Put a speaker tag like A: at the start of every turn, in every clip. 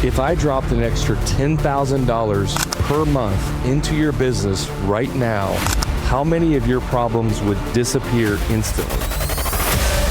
A: If I dropped an extra $10,000 per month into your business right now, how many of your problems would disappear instantly?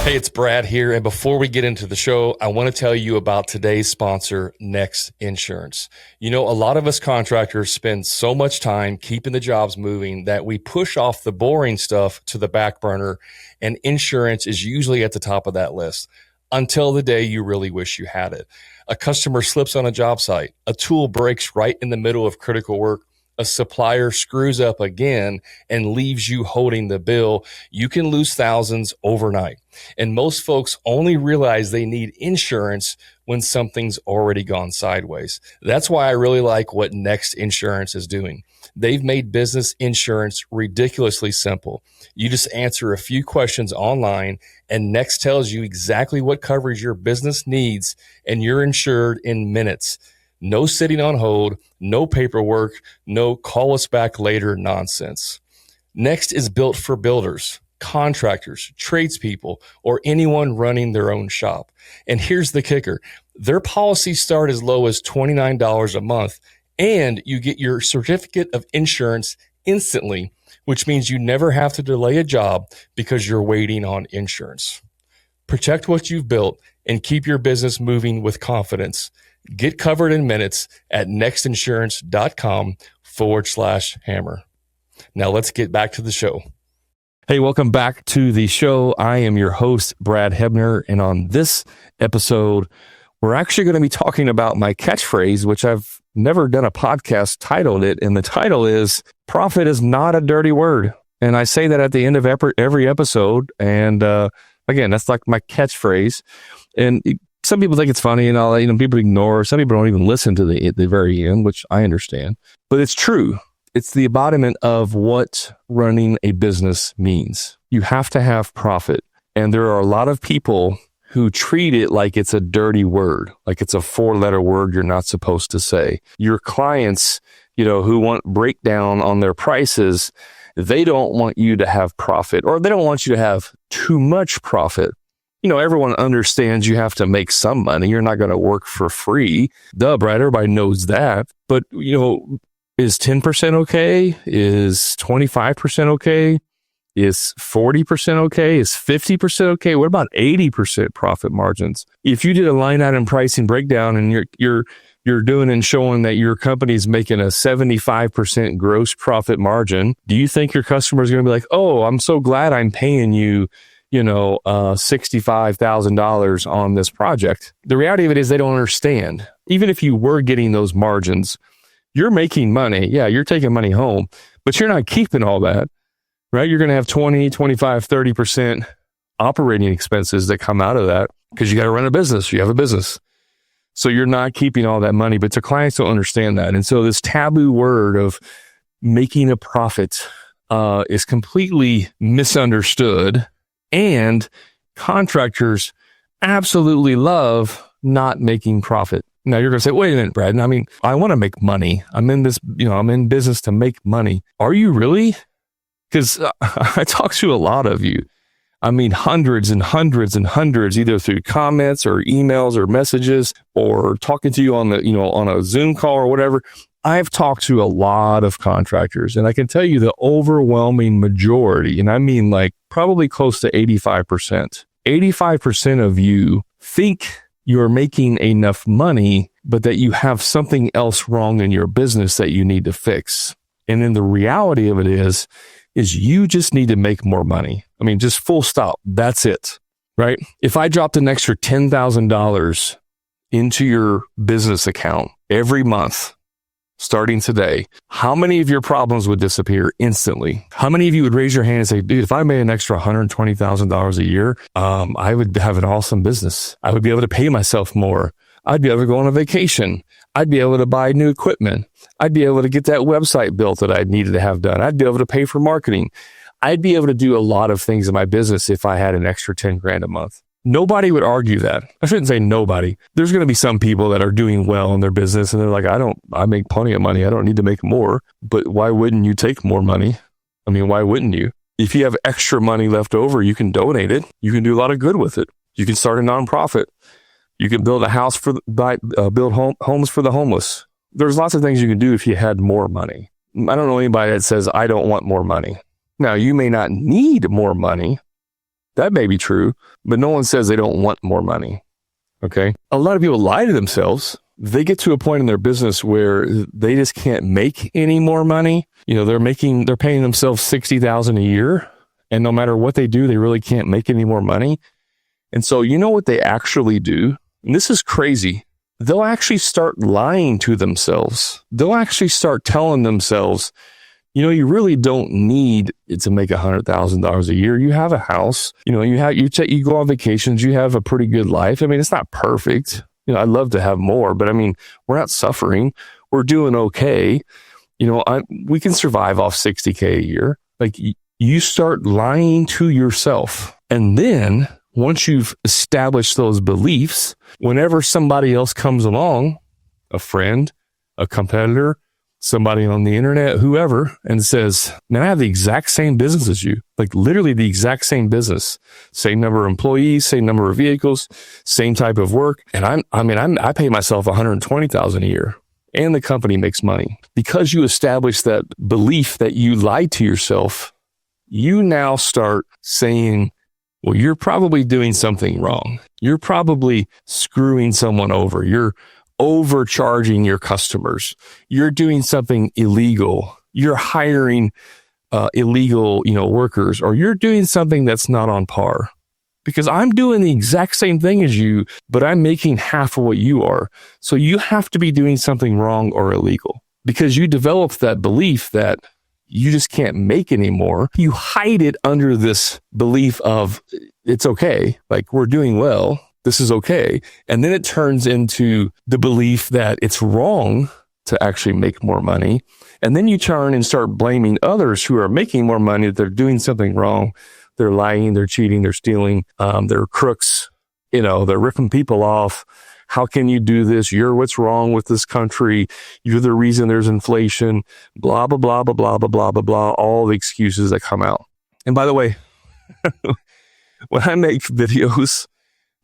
A: Hey, it's Brad here. And before we get into the show, I want to tell you about today's sponsor, Next Insurance. You know, a lot of us contractors spend so much time keeping the jobs moving that we push off the boring stuff to the back burner, and insurance is usually at the top of that list until the day you really wish you had it. A customer slips on a job site, a tool breaks right in the middle of critical work, a supplier screws up again and leaves you holding the bill. You can lose thousands overnight. And most folks only realize they need insurance when something's already gone sideways. That's why I really like what Next Insurance is doing. They've made business insurance ridiculously simple. You just answer a few questions online, and Next tells you exactly what coverage your business needs, and you're insured in minutes. No sitting on hold, no paperwork, no call us back later nonsense. Next is built for builders, contractors, tradespeople, or anyone running their own shop. And here's the kicker. Their policies start as low as $29 a month, and you get your certificate of insurance instantly, which means you never have to delay a job because you're waiting on insurance. Protect what you've built and keep your business moving with confidence. Get covered in minutes at nextinsurance.com/hammer. Now let's get back to the show. Hey, welcome back to the show. I am your host, Brad Hebner. And on this episode, we're actually going to be talking about my catchphrase, which I've never done a podcast titled it. And the title is Profit is Not a Dirty Word. And I say that at the end of every episode. And again, that's like my catchphrase. And some people think it's funny and all that, people ignore. Some people don't even listen to the very end, which I understand. But it's true. It's the embodiment of what running a business means. You have to have profit. And there are a lot of people who treat it like it's a dirty word, like it's a 4-letter word you're not supposed to say. Your clients, who want breakdown on their prices, they don't want you to have profit, or they don't want you to have too much profit. Everyone understands you have to make some money. You're not going to work for free. Duh, Brad, everybody knows that. But, is 10% okay? Is 25% okay? Is 40% okay? Is 50% okay? What about 80% profit margins? If you did a line item pricing breakdown and you're doing and showing that your company's making a 75% gross profit margin, do you think your customer is going to be like, oh, I'm so glad I'm paying you, $65,000 on this project? The reality of it is they don't understand. Even if you were getting those margins, you're making money. Yeah, you're taking money home, but you're not keeping all that, right? You're going to have 20, 25, 30% operating expenses that come out of that because you got to run a business. You have a business. So you're not keeping all that money, but the clients don't understand that. And so this taboo word of making a profit is completely misunderstood. And contractors absolutely love not making profit. Now you're going to say, wait a minute, Brad. I want to make money. I'm in this, I'm in business to make money. Are you really? Because I talk to a lot of you. Hundreds and hundreds and hundreds, either through comments or emails or messages or talking to you on on a Zoom call or whatever. I've talked to a lot of contractors, and I can tell you the overwhelming majority, and probably close to 85%. 85% of you think you're making enough money, but that you have something else wrong in your business that you need to fix. And then the reality of it is you just need to make more money. Just full stop. That's it, right? If I dropped an extra $10,000 into your business account every month, starting today, how many of your problems would disappear instantly? How many of you would raise your hand and say, dude, if I made an extra $120,000 a year, I would have an awesome business. I would be able to pay myself more. I'd be able to go on a vacation. I'd be able to buy new equipment. I'd be able to get that website built that I needed to have done. I'd be able to pay for marketing. I'd be able to do a lot of things in my business if I had an extra 10 grand a month. Nobody would argue that. I shouldn't say nobody. There's going to be some people that are doing well in their business and they're like, I make plenty of money. I don't need to make more. But why wouldn't you take more money? Why wouldn't you? If you have extra money left over, you can donate it. You can do a lot of good with it. You can start a nonprofit. You can build a house homes for the homeless. There's lots of things you can do if you had more money. I don't know anybody that says, I don't want more money. Now, you may not need more money. That may be true, but no one says they don't want more money. Okay. A lot of people lie to themselves. They get to a point in their business where they just can't make any more money. They're paying themselves $60,000 a year. And no matter what they do, they really can't make any more money. And so you know what they actually do? And this is crazy. They'll actually start lying to themselves. They'll actually start telling themselves, you really don't need it to make $100,000 a year. You have a house, you go on vacations, you have a pretty good life. I mean, it's not perfect. I'd love to have more, but I mean, we're not suffering. We're doing okay. We can survive off $60K a year. Like, you start lying to yourself. And then once you've established those beliefs, whenever somebody else comes along, a friend, a competitor, somebody on the internet, whoever, and says, man, I have the exact same business as you, like literally the exact same business, same number of employees, same number of vehicles, same type of work. And I pay myself $120,000 a year and the company makes money. Because you establish that belief that you lied to yourself, you now start saying, well, you're probably doing something wrong. You're probably screwing someone over. You're overcharging your customers. You're doing something illegal. You're hiring illegal, workers, or you're doing something that's not on par. Because I'm doing the exact same thing as you, but I'm making half of what you are. So you have to be doing something wrong or illegal because you developed that belief that you just can't make anymore. You hide it under this belief of it's okay. Like, we're doing well. This is okay. And then it turns into the belief that it's wrong to actually make more money. And then you turn and start blaming others who are making more money that they're doing something wrong. They're lying, they're cheating, they're stealing, they're crooks, they're ripping people off. How can you do this? You're what's wrong with this country. You're the reason there's inflation, blah, blah, blah, blah, blah, blah, blah, blah, blah, all the excuses that come out. And by the way, when I make videos,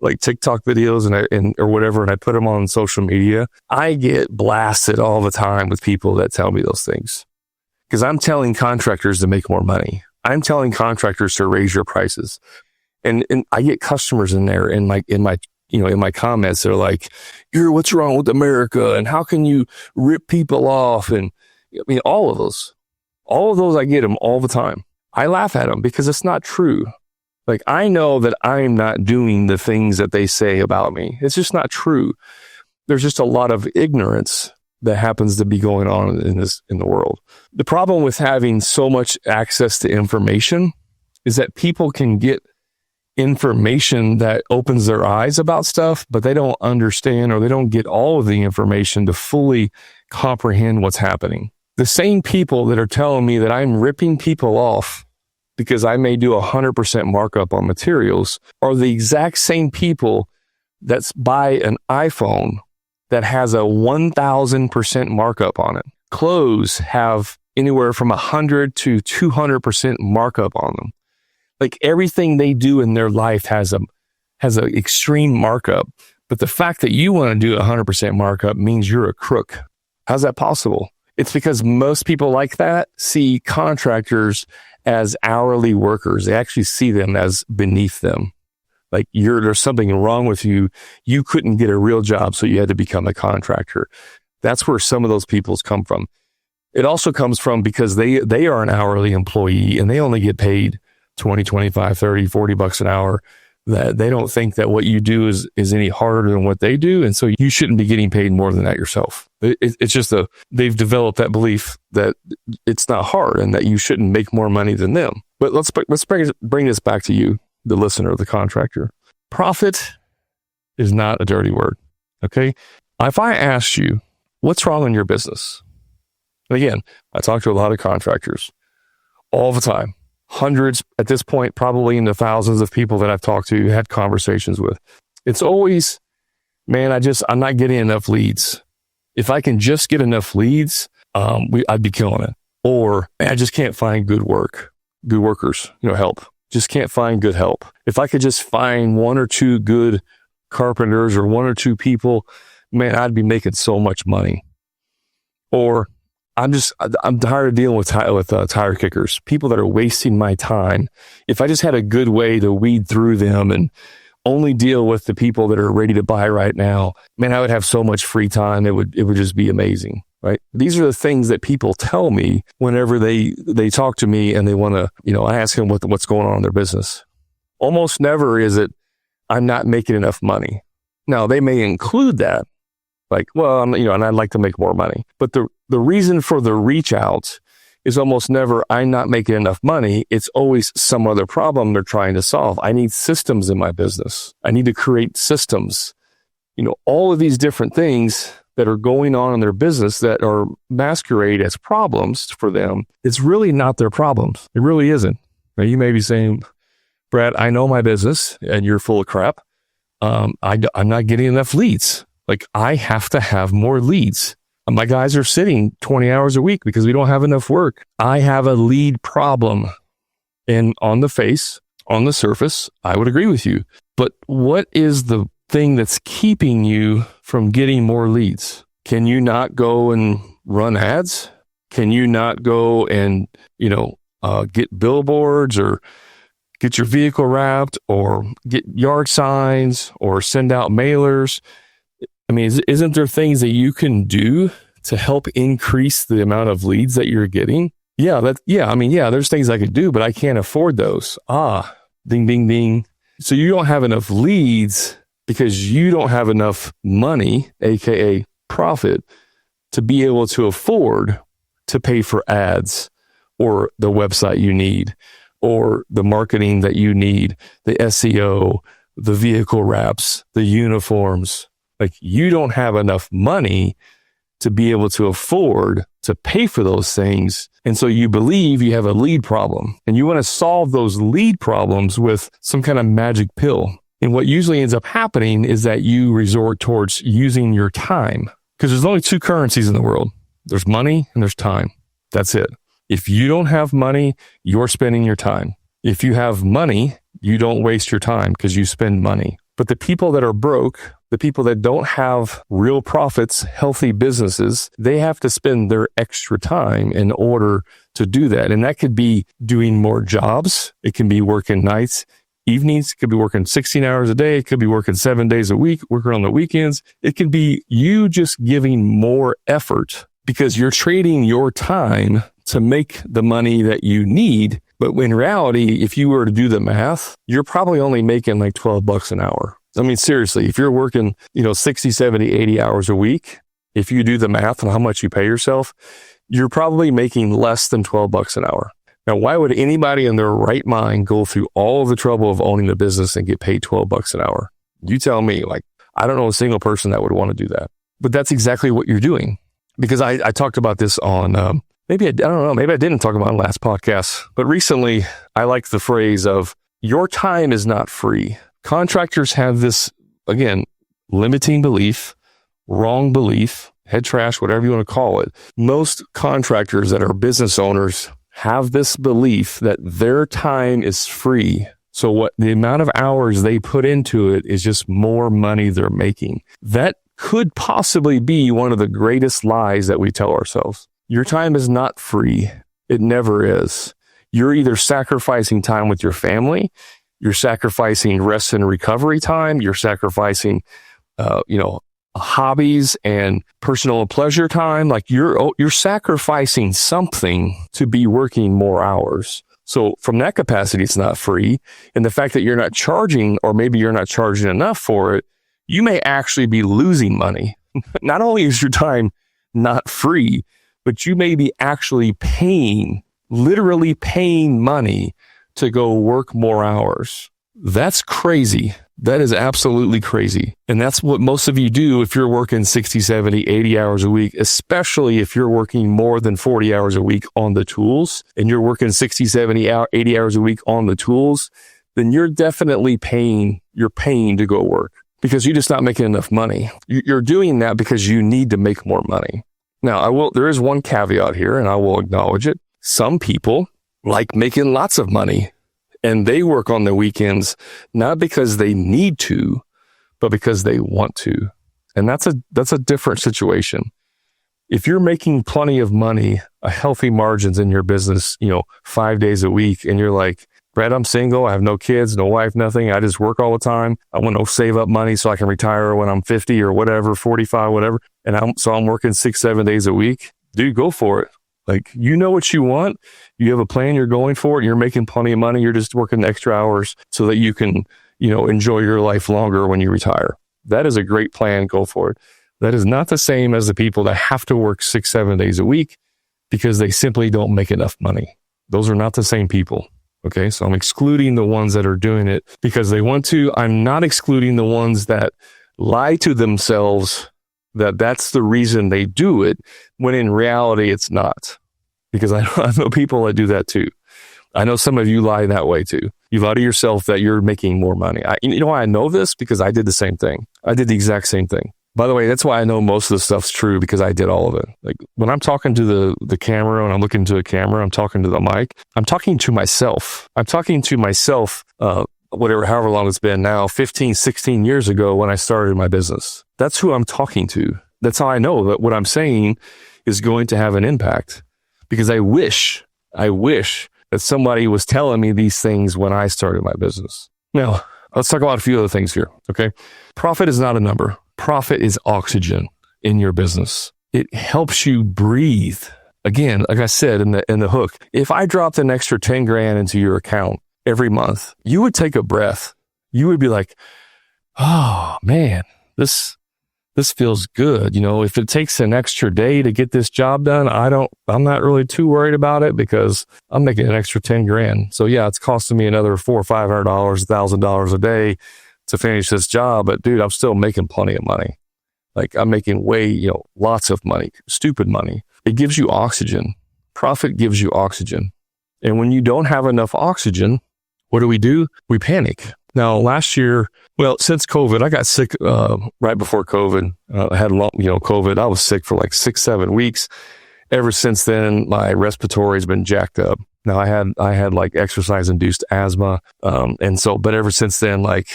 A: like TikTok videos or whatever, and I put them on social media, I get blasted all the time with people that tell me those things. Because I'm telling contractors to make more money. I'm telling contractors to raise your prices. And I get customers in there in my comments, they're like, what's wrong with America? And how can you rip people off? And all of those I get them all the time. I laugh at them because it's not true. Like, I know that I'm not doing the things that they say about me. It's just not true. There's just a lot of ignorance that happens to be going on in the world. The problem with having so much access to information is that people can get information that opens their eyes about stuff, but they don't understand or they don't get all of the information to fully comprehend what's happening. The same people that are telling me that I'm ripping people off because I may do 100% markup on materials are the exact same people that buy an iPhone that has a 1,000% markup on it. Clothes have anywhere from 100 to 200% markup on them. Like, everything they do in their life has an extreme markup. But the fact that you want to do 100% markup means you're a crook. How's that possible? It's because most people like that see contractors as hourly workers. They actually see them as beneath them. Like, there's something wrong with you. You couldn't get a real job, so you had to become a contractor. That's where some of those people come from. It also comes from because they are an hourly employee and they only get paid 20, 25, 30, 40 bucks an hour. That they don't think that what you do is any harder than what they do. And so you shouldn't be getting paid more than that yourself. It's just they've developed that belief that it's not hard and that you shouldn't make more money than them. But let's bring this back to you, the listener, the contractor. Profit is not a dirty word. Okay. If I asked you, what's wrong in your business? And again, I talk to a lot of contractors all the time. Hundreds at this point, probably into thousands of people that I've talked to, had conversations with. It's always, man, I'm not getting enough leads. If I can just get enough leads, I'd be killing it. Or, man, I just can't find good workers, help. Just can't find good help. If I could just find one or two good carpenters or 1 or 2 people, man, I'd be making so much money. Or I'm tired of dealing with tire kickers, people that are wasting my time. If I just had a good way to weed through them and only deal with the people that are ready to buy right now, man, I would have so much free time. It would just be amazing, right? These are the things that people tell me whenever they talk to me and they want to, I ask them what's going on in their business. Almost never is it, I'm not making enough money. Now, they may include that, like, well, and I'd like to make more money. But the reason for the reach out is almost never, I'm not making enough money. It's always some other problem they're trying to solve. I need systems in my business. I need to create systems. All of these different things that are going on in their business that are masquerade as problems for them. It's really not their problems. It really isn't. Now, you may be saying, Brad, I know my business and you're full of crap. I'm not getting enough leads. Like, I have to have more leads. My guys are sitting 20 hours a week because we don't have enough work. I have a lead problem. And on the surface, I would agree with you. But what is the thing that's keeping you from getting more leads? Can you not go and run ads? Can you not go and, get billboards or get your vehicle wrapped or get yard signs or send out mailers? I mean, isn't there things that you can do to help increase the amount of leads that you're getting? There's things I could do, but I can't afford those. Ding, ding, ding. So you don't have enough leads because you don't have enough money, aka profit, to be able to afford to pay for ads or the website you need or the marketing that you need, the SEO, the vehicle wraps, the uniforms. Like, you don't have enough money to be able to afford to pay for those things. And so you believe you have a lead problem and you want to solve those lead problems with some kind of magic pill. And what usually ends up happening is that you resort towards using your time, because there's only 2 currencies in the world. There's money and there's time. That's it. If you don't have money, you're spending your time. If you have money, you don't waste your time because you spend money. But the people that are broke, the people that don't have real profits, healthy businesses, they have to spend their extra time in order to do that. And that could be doing more jobs. It can be working nights, evenings. It could be working 16 hours a day. It could be working 7 days a week, working on the weekends. It could be you just giving more effort because you're trading your time to make the money that you need. But in reality, if you were to do the math, you're probably only making like $12 an hour. I mean, seriously, if you're working, 60, 70, 80 hours a week, if you do the math on how much you pay yourself, you're probably making less than $12 an hour. Now, why would anybody in their right mind go through all of the trouble of owning a business and get paid $12 an hour? You tell me. Like, I don't know a single person that would want to do that. But that's exactly what you're doing. Because I talked about this on, maybe I didn't talk about it on last podcast, but recently I like the phrase of, your time is not free. Contractors have this, again, limiting belief, wrong belief, head trash, whatever you want to call it. Most contractors that are business owners have this belief that their time is free. So what the amount of hours they put into it is just more money they're making. That could possibly be one of the greatest lies that we tell ourselves. Your time is not free. It never is. You're either sacrificing time with your family, you're sacrificing rest and recovery time, you're sacrificing, hobbies and personal pleasure time. Like you're sacrificing something to be working more hours. So from that capacity, it's not free. And the fact that you're not charging, or maybe you're not charging enough for it, you may actually be losing money. Not only is your time not free, but you may be actually literally paying money to go work more hours. That's crazy. That is absolutely crazy. And that's what most of you do if you're working 60, 70, 80 hours a week, especially if you're working more than 40 hours a week on the tools and you're working 60, 70, 80 hours a week on the tools, then you're definitely paying to go work because you're just not making enough money. You're doing that because you need to make more money. Now, there is one caveat here, and I will acknowledge it. Some people like making lots of money, and they work on the weekends, not because they need to, but because they want to. And that's a different situation. If you're making plenty of money, healthy margins in your business, 5 days a week, and you're like, Brett, I'm single, I have no kids, no wife, nothing. I just work all the time. I want to save up money so I can retire when I'm 50 or whatever, 45, whatever. And I'm working 6-7 days a week. Dude, go for it. Like, you know what you want. You have a plan, you're going for it. You're making plenty of money. You're just working extra hours so that you can, enjoy your life longer when you retire. That is a great plan. Go for it. That is not the same as the people that have to work 6-7 days a week because they simply don't make enough money. Those are not the same people. Okay. So I'm excluding the ones that are doing it because they want to. I'm not excluding the ones that lie to themselves that that's the reason they do it, when in reality, it's not. Because I know people that do that too. I know some of you lie that way too. You lie to yourself that you're making more money. You know why I know this? Because I did the same thing. I did the exact same thing. By the way, that's why I know most of the stuff's true, because I did all of it. Like when I'm talking to the camera and I'm looking to a camera, I'm talking to the mic, I'm talking to myself. I'm talking to myself, however long it's been now, 15, 16 years ago when I started my business. That's who I'm talking to. That's how I know that what I'm saying is going to have an impact, because I wish that somebody was telling me these things when I started my business. Now, let's talk about a few other things here. Okay. Profit is not a number. Profit is oxygen in your business. It helps you breathe. Again, like I said in the hook, if I dropped an extra 10 grand into your account every month, you would take a breath. You would be like, oh man, this feels good. If it takes an extra day to get this job done, I'm not really too worried about it because I'm making an extra 10 grand. So yeah, it's costing me another $400 or $500, $1,000 a day to finish this job. But dude, I'm still making plenty of money. Like I'm making lots of money, stupid money. It gives you oxygen. Profit gives you oxygen. And when you don't have enough oxygen, what do? We panic. Now, last year, since COVID, I got sick right before COVID. I had COVID. I was sick for like 6-7 weeks. Ever since then, my respiratory has been jacked up. Now, I had like exercise-induced asthma, but ever since then, like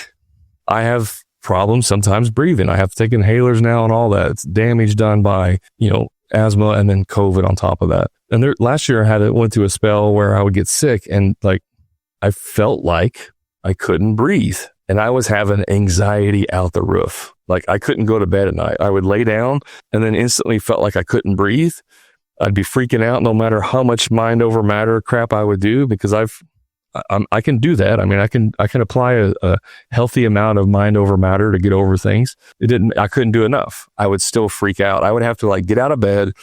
A: I have problems sometimes breathing. I have to take inhalers now and all that. It's damage done by asthma and then COVID on top of that. And last year, I went through a spell where I would get sick and like I felt like I couldn't breathe. And I was having anxiety out the roof. Like I couldn't go to bed at night. I would lay down and then instantly felt like I couldn't breathe. I'd be freaking out no matter how much mind over matter crap I would do, because I can do that. I mean, I can apply a healthy amount of mind over matter to get over things. I couldn't do enough. I would still freak out. I would have to like get out of bed,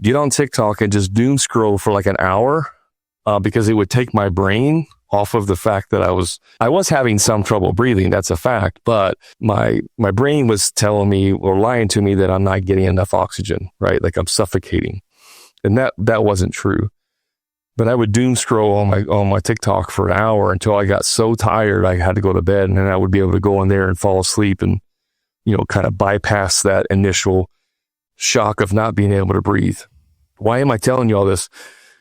A: get on TikTok and just doom scroll for like an hour because it would take my brain off of the fact that I was having some trouble breathing. That's a fact. But my brain was telling me or lying to me that I'm not getting enough oxygen, right? Like I'm suffocating. And that wasn't true. But I would doom scroll on my TikTok for an hour until I got so tired I had to go to bed, and then I would be able to go in there and fall asleep and, kind of bypass that initial shock of not being able to breathe. Why am I telling you all this?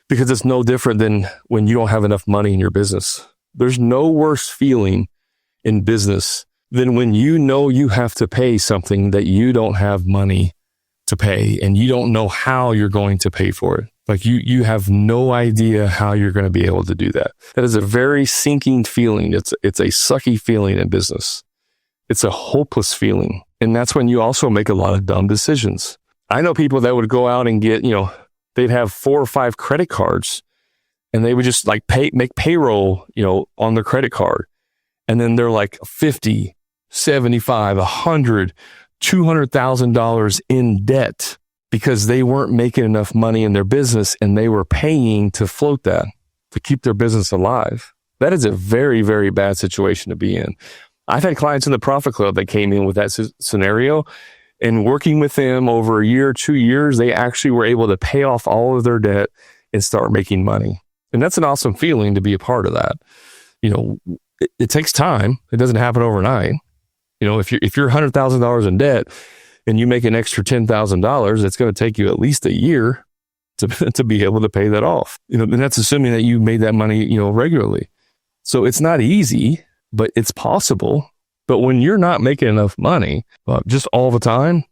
A: Because it's no different than when you don't have enough money in your business. There's no worse feeling in business than when you have to pay something that you don't have money to pay and you don't know how you're going to pay for it. Like you have no idea how you're going to be able to do that. That is a very sinking feeling. It's a sucky feeling in business. It's a hopeless feeling. And that's when you also make a lot of dumb decisions. I know people that would go out and get, they'd have 4 or 5 credit cards and they would just like make payroll, on their credit card. And then they're like 50, 75, 100, $200,000 in debt because they weren't making enough money in their business and they were paying to float that, to keep their business alive. That is a very, very bad situation to be in. I've had clients in the Profit Club that came in with that scenario, and working with them over a year, 2 years, they actually were able to pay off all of their debt and start making money. And that's an awesome feeling to be a part of that. It takes time. It doesn't happen overnight. If you're $100,000 in debt and you make an extra $10,000, it's going to take you at least a year to be able to pay that off. And that's assuming that you made that money, regularly. So it's not easy, but it's possible. But when you're not making enough money, just all the time,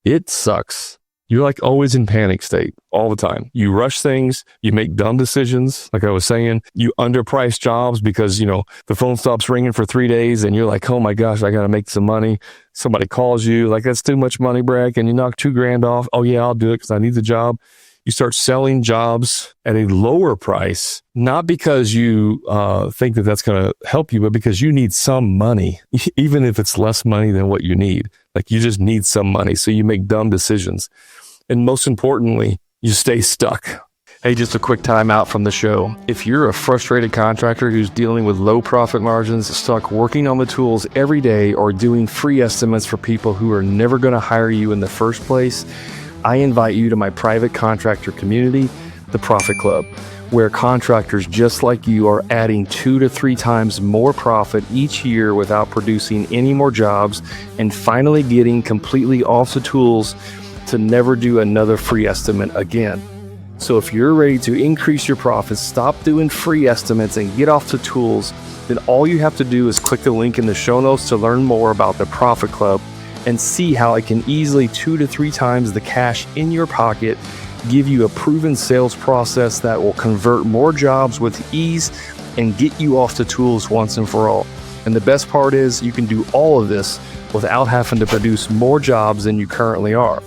A: it sucks. You're like always in panic state all the time. You rush things, you make dumb decisions. Like I was saying, you underprice jobs because, the phone stops ringing for 3 days and you're like, oh my gosh, I got to make some money. Somebody calls you like, that's too much money, Brad. And you knock $2,000 off. Oh yeah, I'll do it because I need the job. You start selling jobs at a lower price, not because you think that that's going to help you, but because you need some money, even if it's less money than what you need. Like you just need some money. So you make dumb decisions. And most importantly, you stay stuck. Hey, just a quick time out from the show. If you're a frustrated contractor who's dealing with low profit margins, stuck working on the tools every day, or doing free estimates for people who are never going to hire you in the first place, I invite you to my private contractor community, the Profit Club, where contractors just like you are adding 2 to 3 times more profit each year without producing any more jobs and finally getting completely off the tools to never do another free estimate again. So if you're ready to increase your profits, stop doing free estimates and get off the tools, then all you have to do is click the link in the show notes to learn more about the Profit Club and see how it can easily 2 to 3 times the cash in your pocket, give you a proven sales process that will convert more jobs with ease and get you off the tools once and for all. And the best part is you can do all of this without having to produce more jobs than you currently are.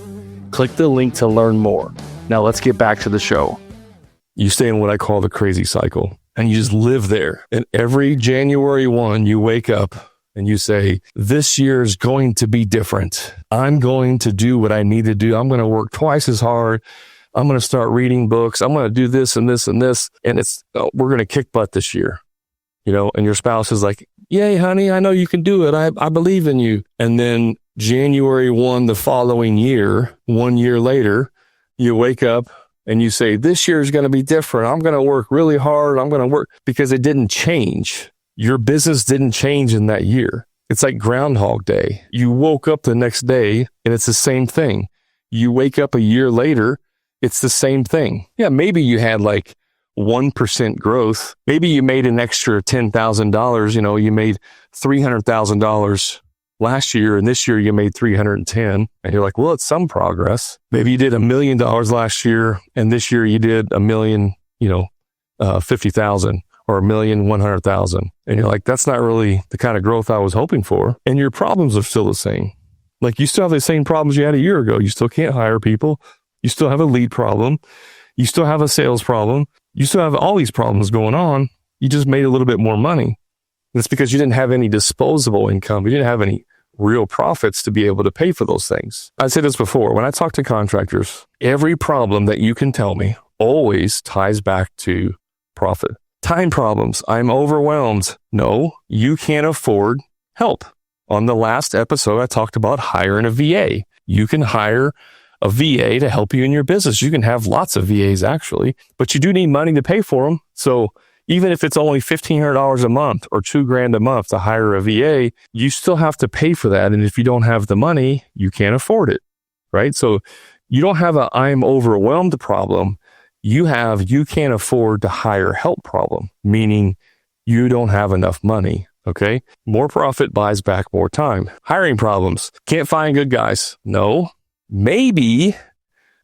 A: Click the link to learn more. Now let's get back to the show. You stay in what I call the crazy cycle, and you just live there. And every January 1, you wake up and you say, this year is going to be different. I'm going to do what I need to do. I'm going to work twice as hard. I'm going to start reading books. I'm going to do this and this and this. And we're going to kick butt this year. And your spouse is like, yay, honey, I know you can do it. I believe in you. And then January 1, the following year, 1 year later, you wake up and you say, this year is going to be different. I'm going to work really hard. I'm going to work because it didn't change. Your business didn't change in that year. It's like Groundhog Day. You woke up the next day and it's the same thing. You wake up a year later, it's the same thing. Yeah, maybe you had like 1% growth. Maybe you made an extra $10,000. You made $300,000 last year, and this year you made 310, and you're like, well, it's some progress. Maybe you did $1 million last year, and this year you did $1,050,000 or $1,100,000, and you're like, that's not really the kind of growth I was hoping for. And your problems are still the same. Like you still have the same problems you had a year ago. You still can't hire people. You still have a lead problem. You still have a sales problem. You still have all these problems going on. You just made a little bit more money. That's because you didn't have any disposable income. You didn't have any real profits to be able to pay for those things. I said this before. When I talk to contractors, every problem that you can tell me always ties back to profit. Time problems. I'm overwhelmed. No, you can't afford help. On the last episode, I talked about hiring a VA. You can hire a VA to help you in your business. You can have lots of VAs actually, but you do need money to pay for them. So even if it's only $1,500 a month or $2,000 a month to hire a VA, you still have to pay for that. And if you don't have the money, you can't afford it, right? So you don't have a I'm overwhelmed problem. You can't afford to hire help problem, meaning you don't have enough money, okay? More profit buys back more time. Hiring problems. Can't find good guys. No, maybe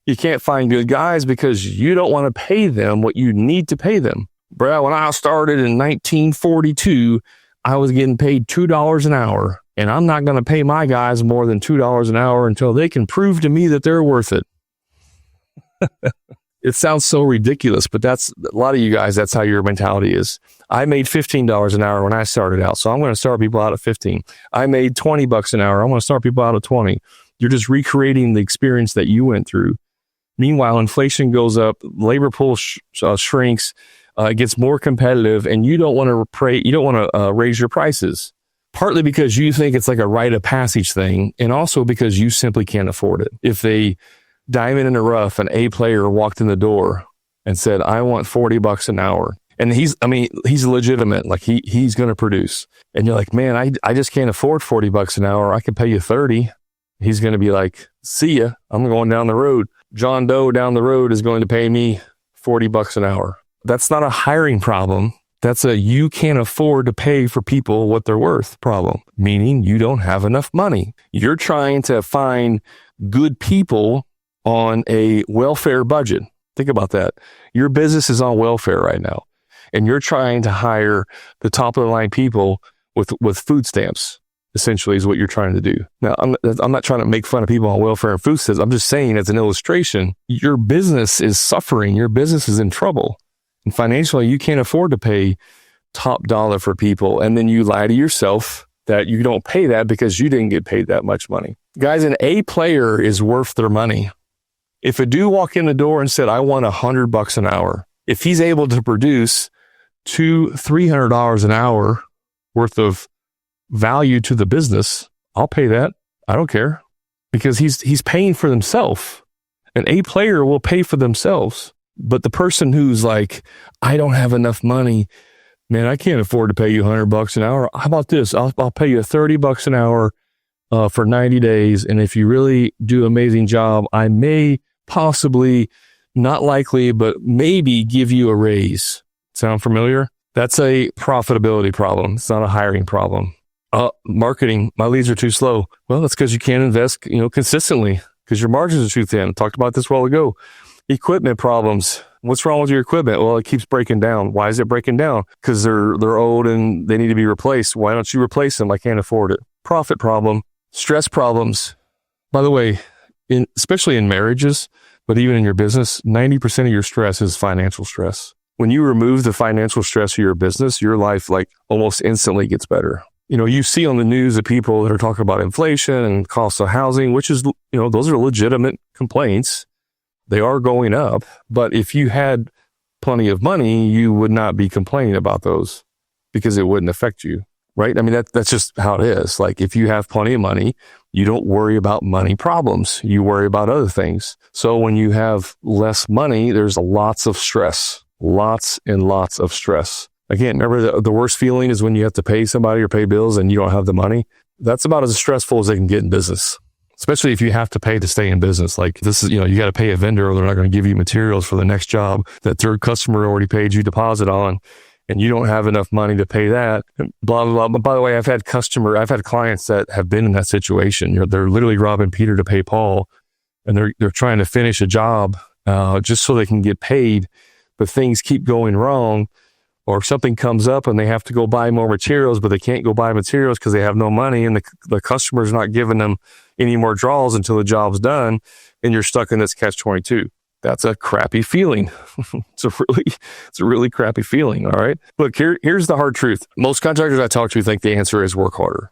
A: you can't find good guys because you don't want to pay them what you need to pay them. Brad, when I started in 1942, I was getting paid $2 an hour, and I'm not going to pay my guys more than $2 an hour until they can prove to me that they're worth it. It sounds so ridiculous, but that's a lot of you guys, that's how your mentality is. I made $15 an hour when I started out, so I'm going to start people out at 15. I made $20 an hour. I'm going to start people out at 20. You're just recreating the experience that you went through. Meanwhile, inflation goes up, labor pool shrinks, it gets more competitive, and you don't want to raise your prices. Partly because you think it's like a rite of passage thing, and also because you simply can't afford it. If they diamond in the rough, an A player walked in the door and said, "I want $40 an hour," and he's legitimate, like he's going to produce, and you're like, "Man, I just can't afford $40 an hour. I can pay you 30." He's going to be like, "See ya. I'm going down the road. John Doe down the road is going to pay me $40 an hour." That's not a hiring problem. That's a you can't afford to pay for people what they're worth problem. meaning you don't have enough money. You're trying to find good people on a welfare budget. Think about that. Your business is on welfare right now, and you're trying to hire the top of the line people with food stamps, essentially is what you're trying to do. Now, I'm not trying to make fun of people on welfare and food stamps. I'm just saying, as an illustration, your business is suffering. Your business is in trouble. And financially, you can't afford to pay top dollar for people. And then you lie to yourself that you don't pay that because you didn't get paid that much money. Guys, an A player is worth their money. If a dude walked in the door and said, I want $100 an hour, if he's able to produce $200-$300 an hour worth of value to the business, I'll pay that. I don't care, because he's paying for himself. An A player will pay for themselves. But the person who's like, I don't have enough money, man, I can't afford to pay you $100 an hour. How about this? I'll pay you $30 an hour for 90 days. And if you really do an amazing job, I may possibly, not likely, but maybe give you a raise. Sound familiar? That's a profitability problem. It's not a hiring problem. Marketing, my leads are too slow. Well, that's because you can't invest, consistently, because your margins are too thin. I talked about this a while ago. Equipment problems. What's wrong with your equipment? Well, it keeps breaking down. Why is it breaking down? Because they're old and they need to be replaced. Why don't you replace them? I can't afford it. Profit problem. Stress problems. By the way, especially in marriages, but even in your business, 90% of your stress is financial stress. When you remove the financial stress of your business, your life almost instantly gets better. You see on the news the people that are talking about inflation and cost of housing, which is, those are legitimate complaints. They are going up, but if you had plenty of money, you would not be complaining about those because it wouldn't affect you, right? I mean, that's just how it is. Like, if you have plenty of money, you don't worry about money problems. You worry about other things. So when you have less money, there's lots of stress, lots and lots of stress. Again, remember the worst feeling is when you have to pay somebody or pay bills and you don't have the money. That's about as stressful as they can get in business. Especially if you have to pay to stay in business. Like, this is, you got to pay a vendor or they're not going to give you materials for the next job that third customer already paid you deposit on, and you don't have enough money to pay that. Blah, blah, blah. But by the way, I've had clients that have been in that situation. They're literally robbing Peter to pay Paul, and they're trying to finish a job just so they can get paid, but things keep going wrong. Or something comes up and they have to go buy more materials, but they can't go buy materials because they have no money, and the customer's not giving them any more draws until the job's done, and you're stuck in this catch-22. That's a crappy feeling. It's a really crappy feeling, all right? Look, here's the hard truth. Most contractors I talk to think the answer is work harder.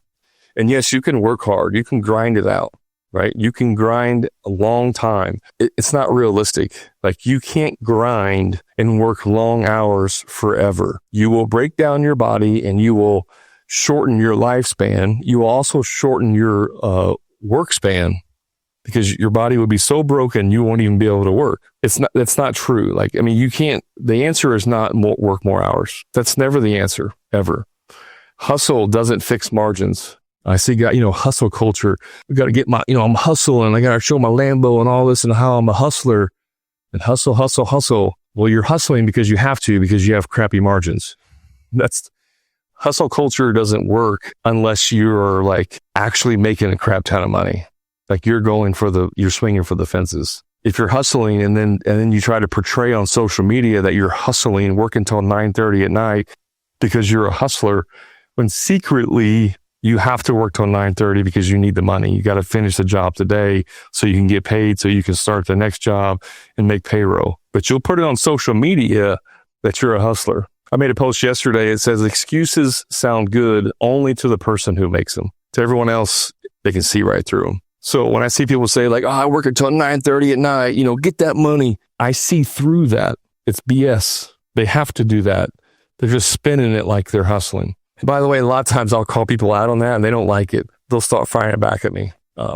A: And yes, you can work hard. You can grind it out, right? You can grind a long time. It's not realistic. Like, you can't grind and work long hours forever. You will break down your body and you will shorten your lifespan. You will also shorten your work span, because your body will be so broken you won't even be able to work. That's not true. Like, I mean, you can't, the answer is not work more hours. That's never the answer, ever. Hustle doesn't fix margins. I see, hustle culture. We got to get I'm hustling. I got to show my Lambo and all this and how I'm a hustler. And hustle. Well, you're hustling because you have to, because you have crappy margins. Hustle culture doesn't work unless you're actually making a crap ton of money. Like, you're swinging for the fences. If you're hustling and then you try to portray on social media that you're hustling, working till 9:30 at night because you're a hustler, when secretly you have to work till 9:30 because you need the money. You got to finish the job today so you can get paid, so you can start the next job and make payroll. But you'll put it on social media that you're a hustler. I made a post yesterday. It says, excuses sound good only to the person who makes them. To everyone else, they can see right through them. So when I see people say I work until 9:30 at night, get that money, I see through that. It's BS. They have to do that. They're just spinning it like they're hustling. And by the way, a lot of times I'll call people out on that and they don't like it. They'll start firing it back at me.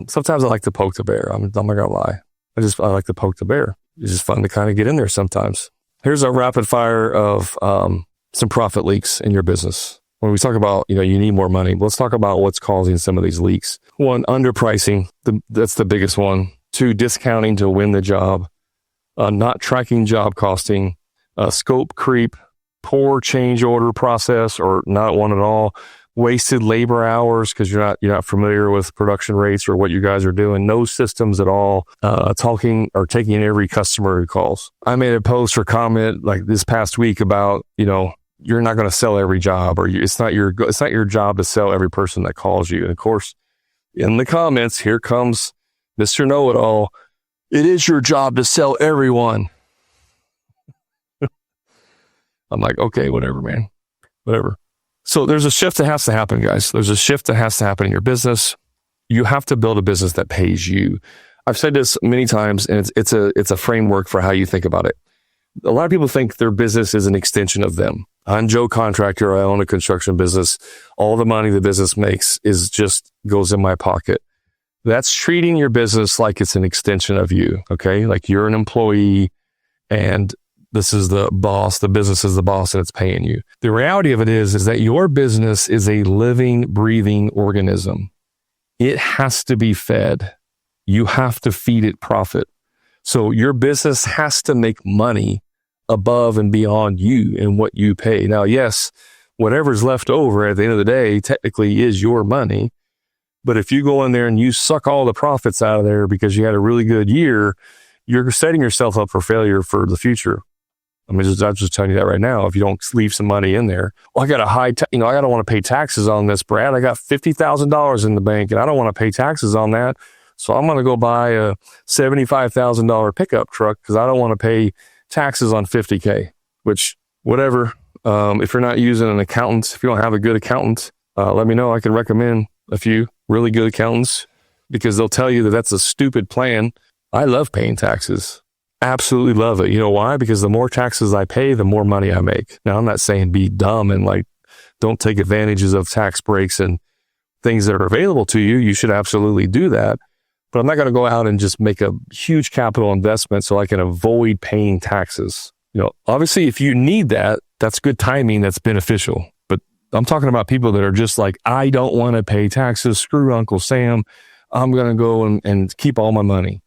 A: Sometimes I like to poke the bear. I'm not gonna lie. I like to poke the bear. It's just fun to kind of get in there sometimes. Here's a rapid fire of some profit leaks in your business. When we talk about, you need more money, let's talk about what's causing some of these leaks. 1, underpricing. That's the biggest one. 2, discounting to win the job. Not tracking job costing. Scope creep. Poor change order process, or not one at all. wasted labor hours because you're not familiar with production rates or what you guys are doing. No systems at all. Taking every customer who calls. I made a post or comment like this past week about, you're not going to sell every job, or it's not your job to sell every person that calls you. And of course, in the comments, here comes Mr. Know-It-All. It is your job to sell everyone. I'm like, okay, whatever, man, whatever. So there's a shift that has to happen, guys. There's a shift that has to happen in your business. You have to build a business that pays you. I've said this many times, and it's a framework for how you think about it. A lot of people think their business is an extension of them. I'm Joe Contractor. I own a construction business. All the money the business makes goes in my pocket. That's treating your business like it's an extension of you. Okay. Like you're an employee and this is the boss. The business is the boss and it's paying you. The reality of it is that your business is a living, breathing organism. It has to be fed. You have to feed it profit. So your business has to make money above and beyond you and what you pay. Now, yes, whatever's left over at the end of the day technically is your money. But if you go in there and you suck all the profits out of there because you had a really good year, you're setting yourself up for failure for the future. I'm just telling you that right now. If you don't leave some money in there, well, I got a I don't want to pay taxes on this, Brad. I got $50,000 in the bank and I don't want to pay taxes on that. So I'm going to go buy a $75,000 pickup truck because I don't want to pay taxes on $50K, which whatever. If you're not using an accountant, if you don't have a good accountant, let me know. I can recommend a few really good accountants because they'll tell you that that's a stupid plan. I love paying taxes. Absolutely love it. You know why? Because the more taxes I pay, the more money I make. Now, I'm not saying be dumb and don't take advantages of tax breaks and things that are available to you. You should absolutely do that. But I'm not going to go out and just make a huge capital investment so I can avoid paying taxes. Obviously, if you need that, that's good timing. That's beneficial. But I'm talking about people that are just like, I don't want to pay taxes. Screw Uncle Sam. I'm going to go and keep all my money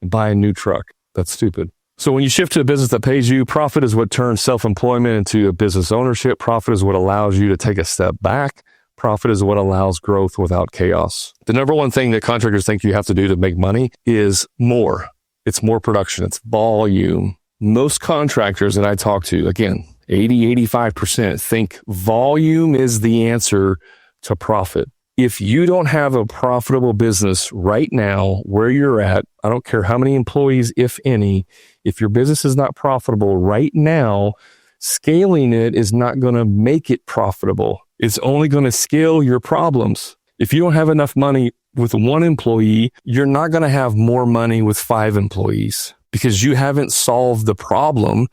A: and buy a new truck. That's stupid. So when you shift to a business that pays you, profit is what turns self-employment into a business ownership. Profit is what allows you to take a step back. Profit is what allows growth without chaos. The number one thing that contractors think you have to do to make money is more. It's more production. It's volume. Most contractors that I talk to, again, 85% think volume is the answer to profit. If you don't have a profitable business right now where you're at, I don't care how many employees, if any, if your business is not profitable right now, scaling it is not going to make it profitable. It's only going to scale your problems. If you don't have enough money with one employee, you're not going to have more money with 5 employees because you haven't solved the problem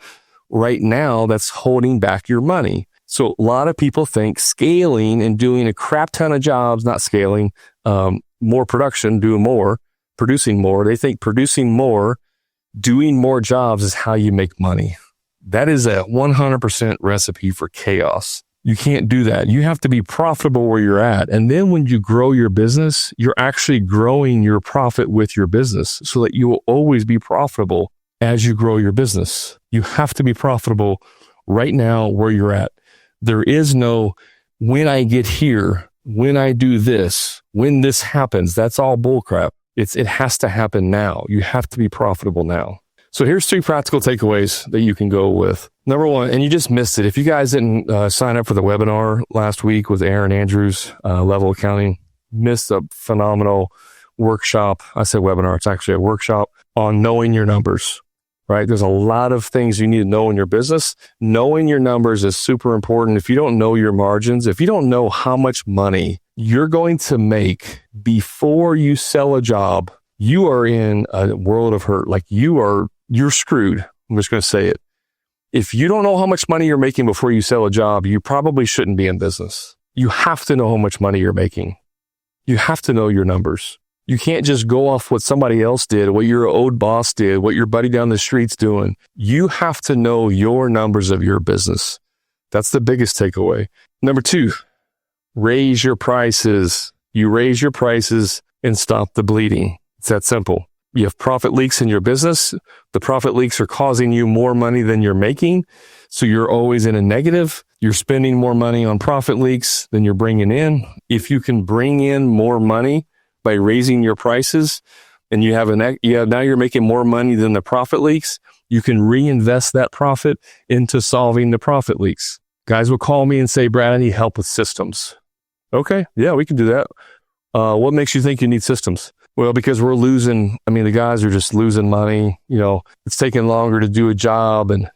A: right now that's holding back your money. So a lot of people think scaling and doing a crap ton of jobs, not scaling, more production, doing more, producing more. They think producing more, doing more jobs is how you make money. That is a 100% recipe for chaos. You can't do that. You have to be profitable where you're at. And then when you grow your business, you're actually growing your profit with your business so that you will always be profitable as you grow your business. You have to be profitable right now where you're at. There is no when I get here, when I do this, when this happens. That's all bullcrap. It has to happen now. You have to be profitable now. So here's 3 practical takeaways that you can go with. Number 1, and you just missed it. If you guys didn't sign up for the webinar last week with Aaron Andrews, Level Accounting, missed a phenomenal workshop. I said webinar. It's actually a workshop on knowing your numbers. Right? There's a lot of things you need to know in your business. Knowing your numbers is super important. If you don't know your margins, if you don't know how much money you're going to make before you sell a job, you are in a world of hurt. Like you're screwed. I'm just going to say it. If you don't know how much money you're making before you sell a job, you probably shouldn't be in business. You have to know how much money you're making. You have to know your numbers. You can't just go off what somebody else did, what your old boss did, what your buddy down the street's doing. You have to know your numbers of your business. That's the biggest takeaway. Number 2, raise your prices. You raise your prices and stop the bleeding. It's that simple. You have profit leaks in your business. The profit leaks are causing you more money than you're making. So you're always in a negative. You're spending more money on profit leaks than you're bringing in. If you can bring in more money by raising your prices, and you have now you're making more money than the profit leaks, you can reinvest that profit into solving the profit leaks. Guys will call me and say, Brad, I need help with systems. Okay, yeah, we can do that. What makes you think you need systems? Well, because we're losing, the guys are just losing money. It's taking longer to do a job, and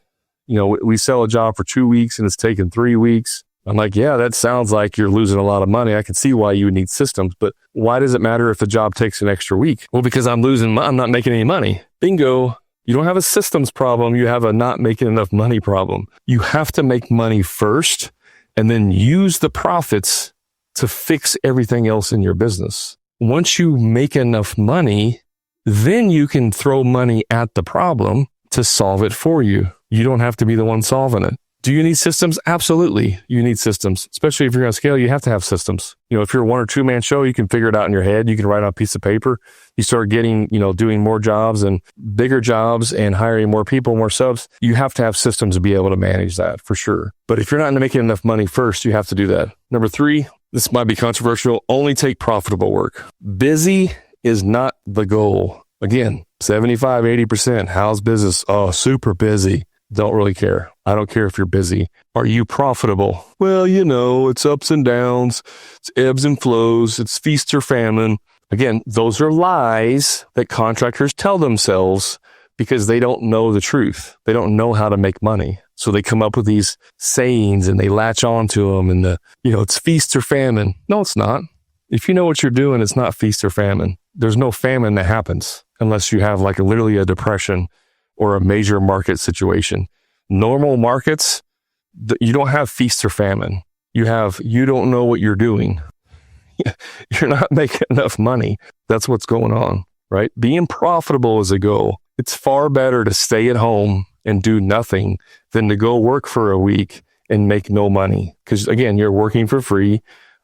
A: we sell a job for 2 weeks and it's taking 3 weeks. I'm like, yeah, that sounds like you're losing a lot of money. I can see why you would need systems, but why does it matter if the job takes an extra week? Well, because I'm not making any money. Bingo. You don't have a systems problem. You have a not making enough money problem. You have to make money first and then use the profits to fix everything else in your business. Once you make enough money, then you can throw money at the problem to solve it for you. You don't have to be the one solving it. Do you need systems? Absolutely. You need systems, especially if you're going to scale. You have to have systems. If you're a 1 or 2 man show, you can figure it out in your head. You can write on a piece of paper. You start getting, doing more jobs and bigger jobs and hiring more people, more subs. You have to have systems to be able to manage that for sure. But if you're not making enough money first, you have to do that. Number 3, this might be controversial. Only take profitable work. Busy is not the goal. Again, 75, 80%. How's business? Oh, super busy. Don't really care. I don't care if you're busy. Are you profitable? Well, it's ups and downs. It's ebbs and flows. It's feast or famine. Again, those are lies that contractors tell themselves because they don't know the truth. They don't know how to make money. So they come up with these sayings and they latch onto them and it's feast or famine. No, it's not. If you know what you're doing, it's not feast or famine. There's no famine that happens unless you have literally a depression or a major market situation. Normal markets, you don't have feast or famine. You don't know what you're doing. You're not making enough money. That's what's going on, right? Being profitable is a goal. It's far better to stay at home and do nothing than to go work for a week and make no money. Because again, you're working for free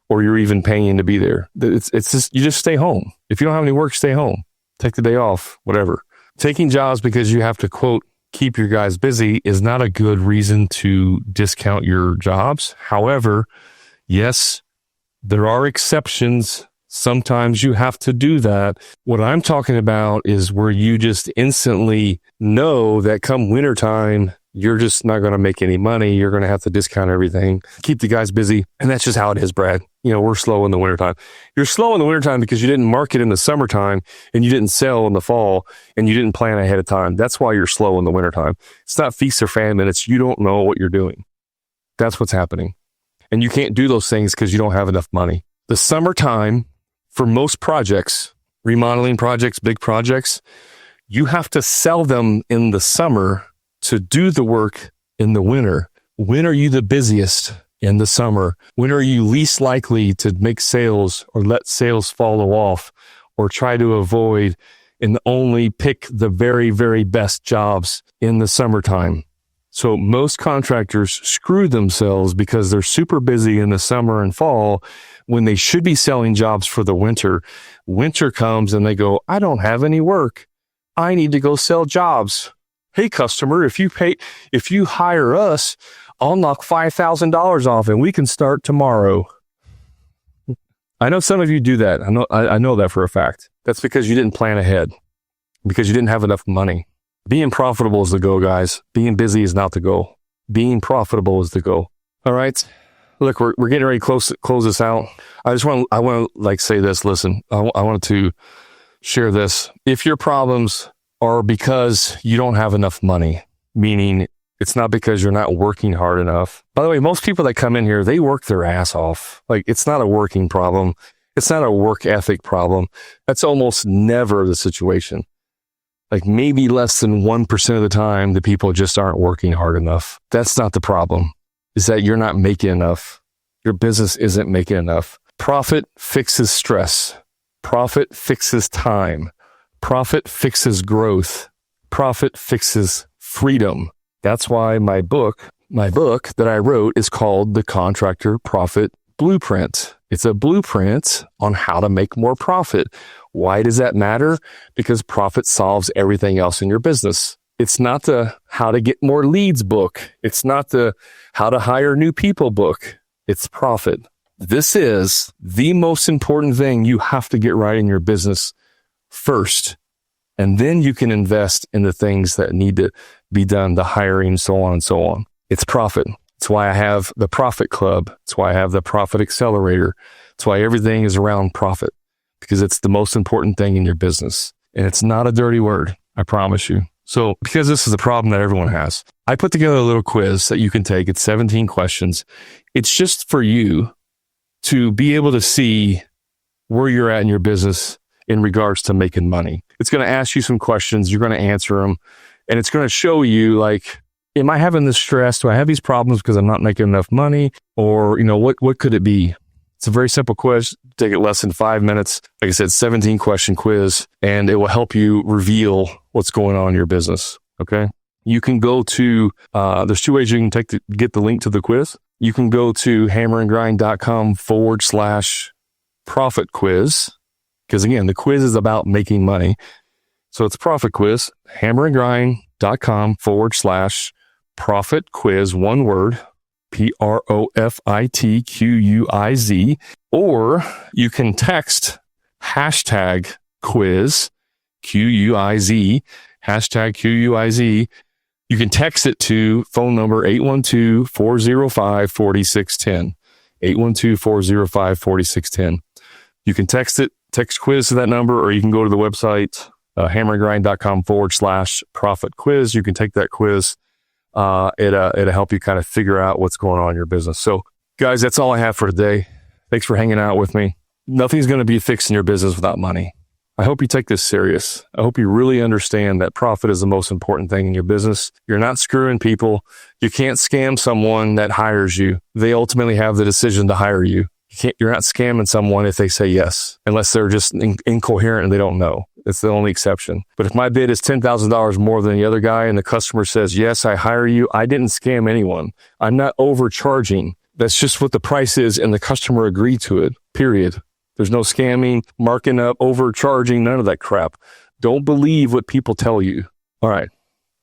A: or you're even paying to be there. It's just, you just stay home. If you don't have any work, stay home. Take the day off, whatever. Taking jobs because you have to, quote, keep your guys busy is not a good reason to discount your jobs. However, yes, there are exceptions. Sometimes you have to do that. What I'm talking about is where you just instantly know that come wintertime, you're just not going to make any money. You're going to have to discount everything, keep the guys busy. And that's just how it is, Brad. We're slow in the wintertime. You're slow in the wintertime because you didn't market in the summertime and you didn't sell in the fall and you didn't plan ahead of time. That's why you're slow in the wintertime. It's not feast or famine. It's you don't know what you're doing. That's what's happening. And you can't do those things because you don't have enough money. The summertime, for most projects, remodeling projects, big projects, you have to sell them in the summer to do the work in the winter. When are you the busiest? In the summer. When are you least likely to make sales or let sales follow off or try to avoid and only pick the very, very best jobs in the summertime? So most contractors screw themselves because they're super busy in the summer and fall when they should be selling jobs for the winter. Winter comes and they go, I don't have any work. I need to go sell jobs. Hey, customer, if you hire us, I'll knock $5,000 off and we can start tomorrow. I know some of you do that. I know that for a fact. That's because you didn't plan ahead, because you didn't have enough money. Being profitable is the goal, guys. Being busy is not the goal. Being profitable is the goal. All right. Look, we're getting ready to close this out. I want to say this. Listen, I wanted to share this. If your problems are because you don't have enough money, meaning it's not because you're not working hard enough. By the way, most people that come in here, they work their ass off. It's not a working problem. It's not a work ethic problem. That's almost never the situation. Maybe less than 1% of the time, the people just aren't working hard enough. That's not the problem. Is that you're not making enough. Your business isn't making enough. Profit fixes stress. Profit fixes time. Profit fixes growth. Profit fixes freedom. That's why my book that I wrote is called The Contractor Profit Blueprint. It's a blueprint on how to make more profit. Why does that matter? Because profit solves everything else in your business. It's not how to get more leads book. It's not the how to hire new people book. It's profit. This is the most important thing you have to get right in your business first. And then you can invest in the things that need to be done, the hiring, so on and so on. It's profit. It's why I have the Profit Club. It's why I have the Profit Accelerator. It's why everything is around profit, because it's the most important thing in your business. And it's not a dirty word, I promise you. So because this is a problem that everyone has, I put together a little quiz that you can take. It's 17 questions. It's just for you to be able to see where you're at in your business in regards to making money. It's going to ask you some questions. You're going to answer them. And it's going to show you, like, am I having this stress? Do I have these problems because I'm not making enough money? Or, what could it be? It's a very simple quiz. Take it less than 5 minutes. Like I said, 17 question quiz, and it will help you reveal what's going on in your business. Okay. You can go to, there's two ways you can get the link to the quiz. You can go to hammerandgrind.com/profit quiz. Because again, the quiz is about making money. So it's profit quiz, hammerandgrind.com/profit quiz, one word, PROFITQUIZ, or you can text hashtag quiz, QUIZ, hashtag QUIZ. You can text it to phone number 812-405-4610, 812-405-4610. You can text quiz to that number, or you can go to the website, hammerandgrind.com/profit quiz. You can take that quiz. It'll help you kind of figure out what's going on in your business. So guys, that's all I have for today. Thanks for hanging out with me. Nothing's going to be fixed in your business without money. I hope you take this serious. I hope you really understand that profit is the most important thing in your business. You're not screwing people. You can't scam someone that hires you. They ultimately have the decision to hire you. You're not scamming someone if they say yes, unless they're just incoherent and they don't know. It's the only exception. But if my bid is $10,000 more than the other guy and the customer says, yes, I hire you, I didn't scam anyone. I'm not overcharging. That's just what the price is, and the customer agreed to it, period. There's no scamming, marking up, overcharging, none of that crap. Don't believe what people tell you. All right.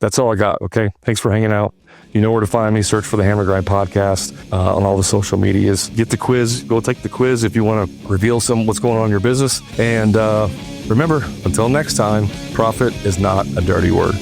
A: That's all I got. Okay. Thanks for hanging out. You know where to find me. Search for the Hammer Grind Podcast on all the social medias. Get the quiz. Go take the quiz if you want to reveal what's going on in your business. And remember, until next time, profit is not a dirty word.